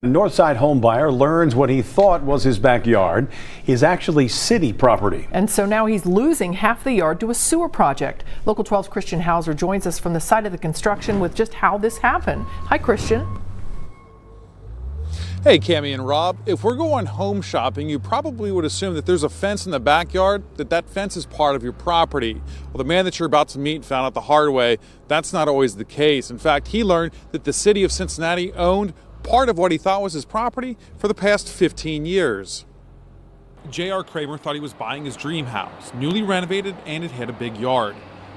Northside homebuyer learns what he thought was his backyard is actually city property. And so now he's losing half the yard to a sewer project. Local 12's Christian Hauser joins us from the site of the construction with just how this happened. Hi, Christian. Hey, Cami and Rob. If we're going home shopping, you probably would assume that there's a fence in the backyard, that fence is part of your property. Well, the man that you're about to meet found out the hard way that's not always the case. In fact, he learned that the city of Cincinnati owned part of what he thought was his property for the past 15 years. J.R. Cramer thought he was buying his dream house, newly renovated, and it had a big yard.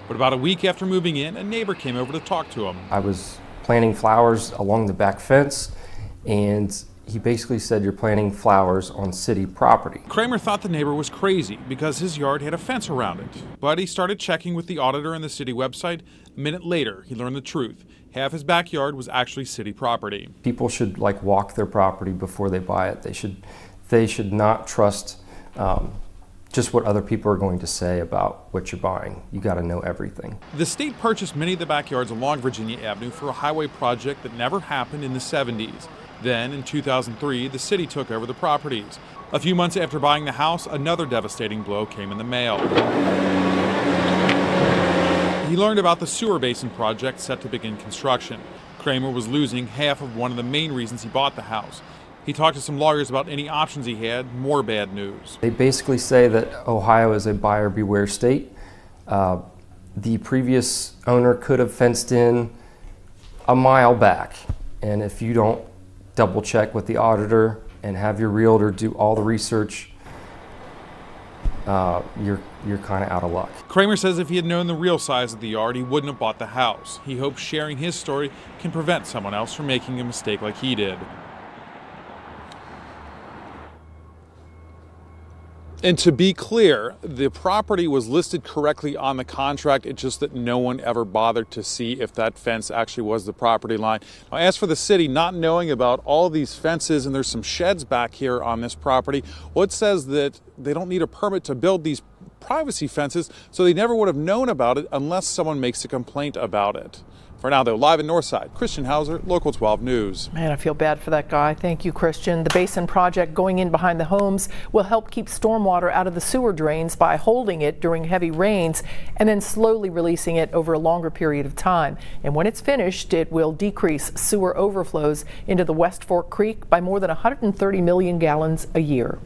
But about a week after moving in, a neighbor came over to talk to him. I was planting flowers along the back fence, and he basically said, "You're planting flowers on city property." Cramer thought the neighbor was crazy because his yard had a fence around it. But he started checking with the auditor and the city website. A minute later, he learned the truth. Half his backyard was actually city property. People should walk their property before they buy it. They should not trust just what other people are going to say about what you're buying. You got to know everything. The state purchased many of the backyards along Virginia Avenue for a highway project that never happened in the 70s. Then, in 2003, the city took over the properties. A few months after buying the house, another devastating blow came in the mail. He learned about the sewer basin project set to begin construction. Cramer was losing half of one of the main reasons he bought the house. He talked to some lawyers about any options he had. More bad news. They basically say that Ohio is a buyer beware state. The previous owner could have fenced in a mile back, and if you don't double check with the auditor and have your realtor do all the research, you're kind of out of luck. Cramer says if he had known the real size of the yard, he wouldn't have bought the house. He hopes sharing his story can prevent someone else from making a mistake like he did. And to be clear, the property was listed correctly on the contract. It's just that no one ever bothered to see if that fence actually was the property line. Now, as for the city not knowing about all these fences, and there's some sheds back here on this property, well, it says that they don't need a permit to build these privacy fences, so they never would have known about it unless someone makes a complaint about it. For now, though, live in Northside, Christian Hauser, Local 12 News. Man, I feel bad for that guy. Thank you, Christian. The basin project going in behind the homes will help keep stormwater out of the sewer drains by holding it during heavy rains and then slowly releasing it over a longer period of time. And when it's finished, it will decrease sewer overflows into the West Fork Creek by more than 130 million gallons a year.